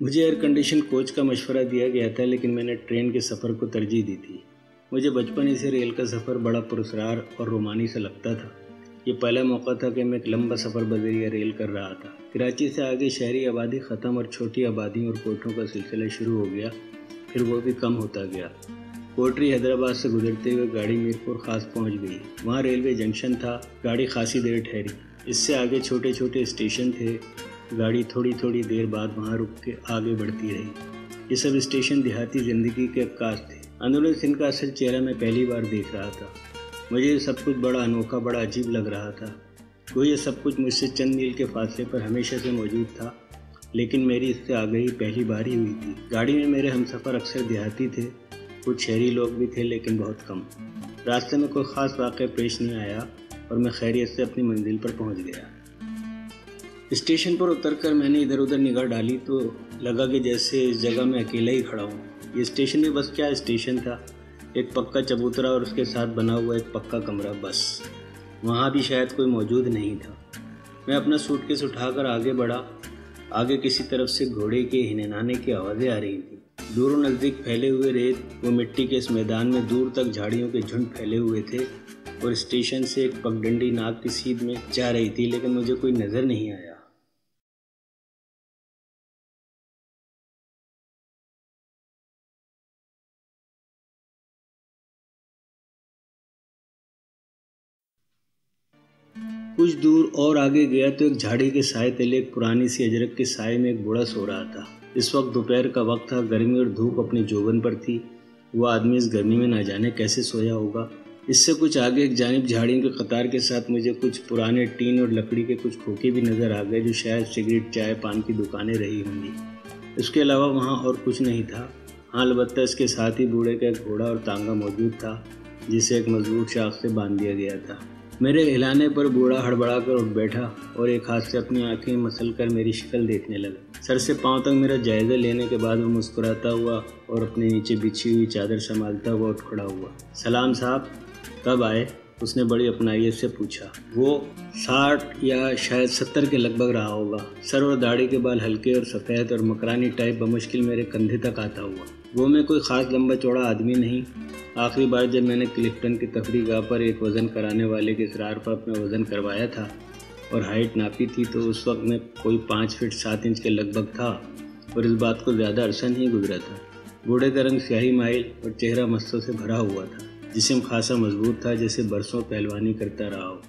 مجھے air condition coach کا مشورہ دیا گیا تھا، لیکن میں نے ٹرین کے سفر کو ترجیح دی تھی۔ مجھے بچپن ہی سے ریل کا سفر بڑا پراسرار اور رومانی سا لگتا تھا۔ یہ پہلا موقع تھا کہ میں ایک لمبا سفر بذریعہ ریل کر رہا تھا۔ کراچی سے آگے شہری آبادی ختم اور چھوٹی آبادیوں اور کوٹھوں کا سلسلہ شروع ہو گیا، پھر وہ بھی کم ہوتا گیا۔ کوٹری حیدرآباد سے گزرتے ہوئے گاڑی میرپور خاص پہنچ گئی۔ وہاں ریلوے جنکشن تھا، گاڑی خاصی دیر ٹھہری۔ اس سے آگے چھوٹے چھوٹے اسٹیشن تھے، گاڑی تھوڑی دیر بعد وہاں رک کے آگے بڑھتی رہی۔ یہ سب اسٹیشن دیہاتی زندگی کے عکاس تھے۔ اندرون سندھ کا اصل چہرہ میں پہلی بار دیکھ رہا تھا۔ مجھے یہ سب کچھ بڑا انوکھا، بڑا عجیب لگ رہا تھا۔ گویا یہ سب کچھ مجھ سے چند میل کے فاصلے پر ہمیشہ سے موجود تھا، لیکن میری اس سے آگہی پہلی بار ہی ہوئی تھی۔ گاڑی میں میرے ہمسفر اکثر دیہاتی تھے، کچھ شہری لوگ بھی تھے لیکن بہت کم۔ راستے میں کوئی خاص واقعہ پیش نہیں آیا اور میں خیریت سے اپنی منزل پر پہنچ گیا۔ اسٹیشن پر اتر کر میں نے ادھر ادھر نگاہ ڈالی تو لگا کہ جیسے اس جگہ میں اکیلا ہی کھڑا ہوں۔ یہ اسٹیشن بھی بس کیا اسٹیشن تھا، ایک پکا چبوترا اور اس کے ساتھ بنا ہوا ایک پکا کمرہ، بس۔ وہاں بھی شاید کوئی موجود نہیں تھا۔ میں اپنا سوٹ کیس اٹھا کر آگے بڑھا۔ آگے کسی طرف سے گھوڑے کے ہنہنانے کی آوازیں آ رہی تھیں۔ دور و نزدیک پھیلے ہوئے ریت و مٹی کے اس میدان میں دور تک جھاڑیوں کے جھنڈ پھیلے ہوئے تھے اور اسٹیشن سے ایک پگڈنڈی ناک کی سیدھ میں جا رہی تھی، لیکن مجھے کوئی نظر نہیں آیا۔ کچھ دور اور آگے گیا تو ایک جھاڑی کے سائے تلے ایک پرانی سی اجرک کے سائے میں ایک بوڑھا سو رہا تھا۔ اس وقت دوپہر کا وقت تھا، گرمی اور دھوپ اپنی جوبن پر تھی۔ وہ آدمی اس گرمی میں نہ جانے کیسے سویا ہوگا۔ اس سے کچھ آگے ایک جانب جھاڑیوں کے قطار کے ساتھ مجھے کچھ پرانے ٹین اور لکڑی کے کچھ کھوکے بھی نظر آ گئے، جو شاید سگریٹ، چائے، پان کی دکانیں رہی ہوں گی۔ اس کے علاوہ وہاں اور کچھ نہیں تھا۔ ہاں، البتہ اس کے ساتھ ہی بوڑھے کا ایک گھوڑا اور تانگا موجود تھا، جسے ایک مضبوط شاخ سے باندھ دیا گیا تھا۔ میرے ہلانے پر بوڑھا ہڑبڑا کر اٹھ بیٹھا اور ایک ہاتھ سے اپنی آنکھیں مسل کر میری شکل دیکھنے لگا۔ سر سے پاؤں تک میرا جائزہ لینے کے بعد وہ مسکراتا ہوا اور اپنے نیچے بچھی ہوئی چادر سنبھالتا ہوا اٹھ کھڑا ہوا۔ سلام صاحب، کب آئے؟ اس نے بڑی اپنائیت سے پوچھا۔ وہ 60 یا شاید 70 کے لگ بھگ رہا ہوگا۔ سر اور داڑھی کے بال ہلکے اور سفید اور مکرانی ٹائپ بمشکل میرے کندھے تک آتا ہوا۔ وہ میں کوئی خاص لمبا چوڑا آدمی نہیں۔ آخری بار جب میں نے کلفٹن کی تفریح گاہ پر ایک وزن کرانے والے کے اصرار پر اپنا وزن کروایا تھا اور ہائٹ ناپی تھی تو اس وقت میں کوئی 5 فٹ 7 انچ کے لگ بھگ تھا، اور اس بات کو زیادہ عرصہ نہیں گزرا تھا۔ بوڑھے کا رنگ سیاہی مائل اور چہرہ مستوں سے بھرا ہوا تھا۔ جسم خاصا مضبوط تھا، جیسے برسوں پہلوانی کرتا رہا ہو۔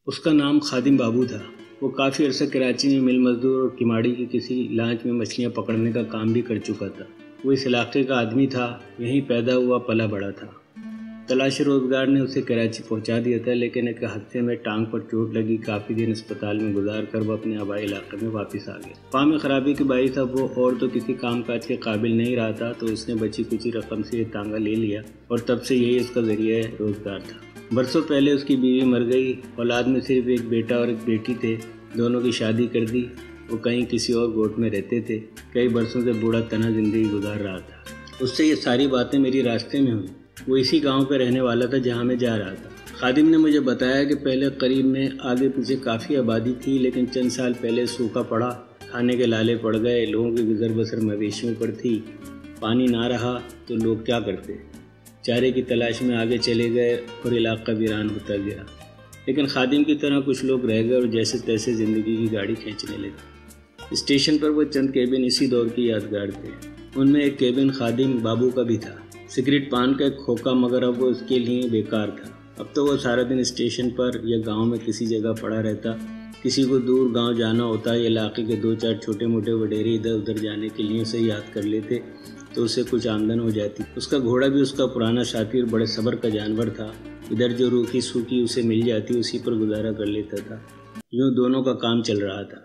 اس کا نام خادم بابو تھا۔ وہ کافی عرصہ کراچی میں مل مزدور اور کماڑی کی کسی لانچ میں مچھلیاں پکڑنے کا کام بھی کر چکا تھا۔ وہ اس علاقے کا آدمی تھا، یہیں پیدا ہوا پلا بڑا تھا۔ تلاش روزگار نے اسے کراچی پہنچا دیا تھا، لیکن ایک حادثے میں ٹانگ پر چوٹ لگی۔ کافی دن اسپتال میں گزار کر وہ اپنے آبائی علاقے میں واپس آ گیا۔ پاؤں میں خرابی کے باعث اب وہ اور تو کسی کام کاج کے قابل نہیں رہا تھا، تو اس نے بچی کچی رقم سے یہ تانگا لے لیا اور تب سے یہی اس کا ذریعہ روزگار تھا۔ برسوں پہلے اس کی بیوی مر گئی۔ اولاد میں صرف ایک بیٹا اور ایک بیٹی تھے، دونوں کی شادی کر دی۔ وہ کہیں کسی اور گوٹ میں رہتے تھے۔ کئی برسوں سے بوڑھا تنہا زندگی گزار رہا تھا۔ اس سے یہ ساری باتیں میری راستے میں ہوئیں۔ وہ اسی گاؤں پہ رہنے والا تھا جہاں میں جا رہا تھا۔ خادم نے مجھے بتایا کہ پہلے قریب میں آگے پیچھے کافی آبادی تھی، لیکن چند سال پہلے سوکھا پڑا، کھانے کے لالے پڑ گئے، لوگوں کی گزر بسر مویشیوں پر تھی۔ پانی نہ رہا تو لوگ کیا کرتے؟ چارے کی تلاش میں آگے چلے گئے اور علاقہ ویران ہوتا گیا۔ لیکن خادم کی طرح کچھ لوگ رہ گئے اور جیسے تیسے زندگی کی گاڑی کھینچنے لگے۔ اسٹیشن پر وہ چند کیبن اسی دور کی یادگار تھے۔ ان میں ایک کیبن خادم بابو کا بھی تھا، سگریٹ پان کا ایک کھوکا، مگر اب وہ اس کے لیے بیکار تھا۔ اب تو وہ سارا دن اسٹیشن پر یا گاؤں میں کسی جگہ پڑا رہتا۔ کسی کو دور گاؤں جانا ہوتا یا علاقے کے 2-4 چھوٹے موٹے وڈیرے ادھر ادھر جانے کے لیے اسے یاد کر لیتے تو اسے کچھ آمدن ہو جاتی۔ اس کا گھوڑا بھی اس کا پرانا ساتھی اور بڑے صبر کا جانور تھا۔ ادھر جو روکھی سوکھی اسے مل جاتی اسی پر گزارا کر لیتا تھا۔ یوں دونوں کا کام چل رہا تھا۔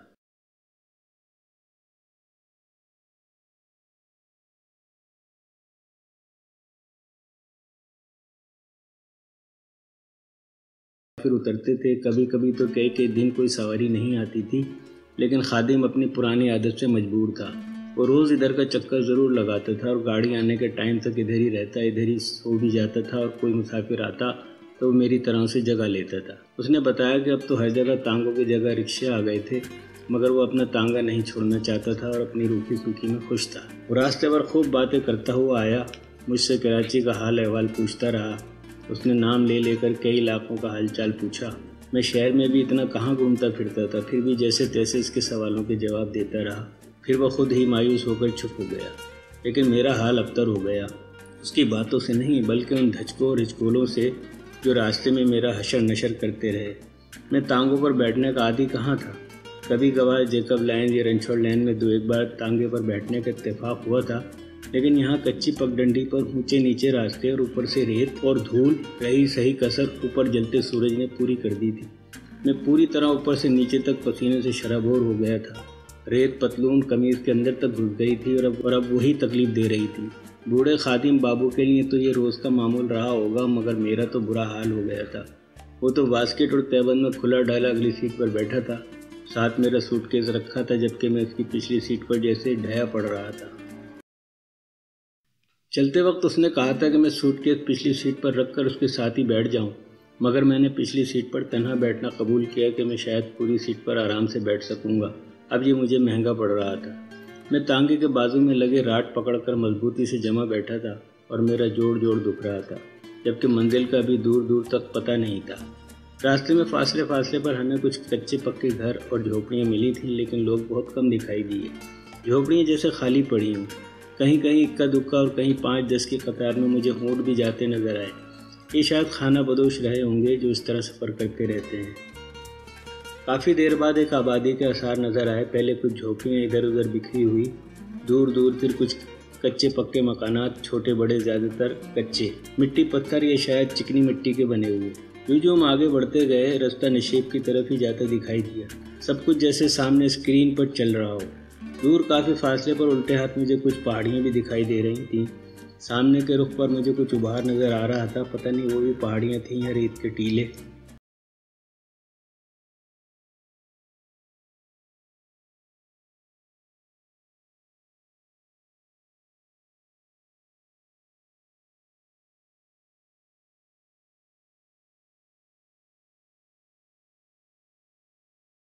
پھر اترتے تھے، کبھی کبھی تو کئی دن کوئی سواری نہیں آتی تھی، لیکن خادم اپنی پرانی عادت سے مجبور تھا۔ وہ روز ادھر کا چکر ضرور لگاتا تھا اور گاڑی آنے کے ٹائم تک ادھر ہی رہتا، ادھر ہی سو بھی جاتا تھا، اور کوئی مسافر آتا تو وہ میری طرح سے جگہ لیتا تھا۔ اس نے بتایا کہ اب تو ہر جگہ ٹانگوں کی جگہ رکشے آ گئے تھے، مگر وہ اپنا ٹانگا نہیں چھوڑنا چاہتا تھا اور اپنی روکھی سوکھی میں خوش تھا۔ وہ راستے پر خوب باتیں کرتا ہوا آیا، مجھ سے کراچی کا حال احوال پوچھتا رہا۔ اس نے نام لے لے کر کئی علاقوں کا حال چال پوچھا۔ میں شہر میں بھی اتنا کہاں گھومتا پھرتا تھا، پھر بھی جیسے تیسے اس کے سوالوں کے جواب دیتا رہا۔ پھر وہ خود ہی مایوس ہو کر چپ ہو گیا، لیکن میرا حال ابتر ہو گیا، اس کی باتوں سے نہیں بلکہ ان دھچکوں اور ہچکولوں سے جو راستے میں میرا حشر نشر کرتے رہے۔ میں ٹانگوں پر بیٹھنے کا عادی کہاں تھا۔ کبھی کبھار جیکب لائن یا رنچوڑ لائن میں 2-1 بار ٹانگے پر بیٹھنے کا اتفاق ہوا تھا، لیکن یہاں کچی پگڈنڈی پر اونچے نیچے راستے اور اوپر سے ریت اور دھول رہی صحیح کسر اوپر جلتے سورج نے پوری کر دی تھی۔ میں پوری طرح اوپر سے نیچے تک پسینے سے شرابور ہو گیا تھا۔ ریت پتلون قمیض کے اندر تک گھس گئی تھی اور اب وہی تکلیف دے رہی تھی۔ بوڑھے خادم بابو کے لیے تو یہ روز کا معمول رہا ہوگا، مگر میرا تو برا حال ہو گیا تھا۔ وہ تو واسکٹ اور تیبند میں کھلا ڈالا اگلی سیٹ پر بیٹھا تھا، ساتھ میرا سوٹ کیس رکھا تھا، جبکہ میں اس کی پچھلی سیٹ پر جیسے ڈھیا پڑ رہا تھا۔ چلتے وقت اس نے کہا تھا کہ میں سوٹ کیس پچھلی سیٹ پر رکھ کر اس کے ساتھ ہی بیٹھ جاؤں، مگر میں نے پچھلی سیٹ پر تنہا بیٹھنا قبول کیا کہ میں شاید پوری سیٹ پر آرام سے بیٹھ سکوں گا۔ اب یہ مجھے مہنگا پڑ رہا تھا۔ میں ٹانگے کے بازو میں لگے راٹ پکڑ کر مضبوطی سے جمع بیٹھا تھا اور میرا جوڑ دکھ رہا تھا، جبکہ منزل کا بھی دور دور تک پتہ نہیں تھا۔ راستے میں فاصلے پر ہمیں کچھ کچے پکے گھر اور جھوپڑیاں ملی تھیں، لیکن لوگ بہت کم دکھائی دیے۔ جھوپڑیاں جیسے خالی پڑی ہوں، کہیں کہیں اکا دکا اور کہیں 5-10 کی قطار میں مجھے اونٹ بھی جاتے نظر آئے۔ یہ شاید خانہ بدوش رہے ہوں گے جو اس طرح سفر کرتے رہتے ہیں۔ کافی دیر بعد ایک آبادی کے آثار نظر آئے۔ پہلے کچھ جھوپڑیاں ادھر ادھر بکھری ہوئی، دور دور پھر کچھ کچے پکے مکانات، چھوٹے بڑے زیادہ تر کچے، مٹی پتھر یا شاید چکنی مٹی کے بنے ہوئے۔ جو ہم آگے بڑھتے گئے، رستہ نشیب کی طرف ہی جاتا دکھائی دیا، سب کچھ جیسے سامنے اسکرین پر چل رہا ہو۔ دور کافی فاصلے پر الٹے ہاتھ مجھے کچھ پہاڑیاں بھی دکھائی دے رہی تھیں۔ سامنے کے رخ پر مجھے کچھ ابھار نظر آ رہا تھا، پتہ نہیں وہ بھی پہاڑیاں تھیں یا ریت کے ٹیلے۔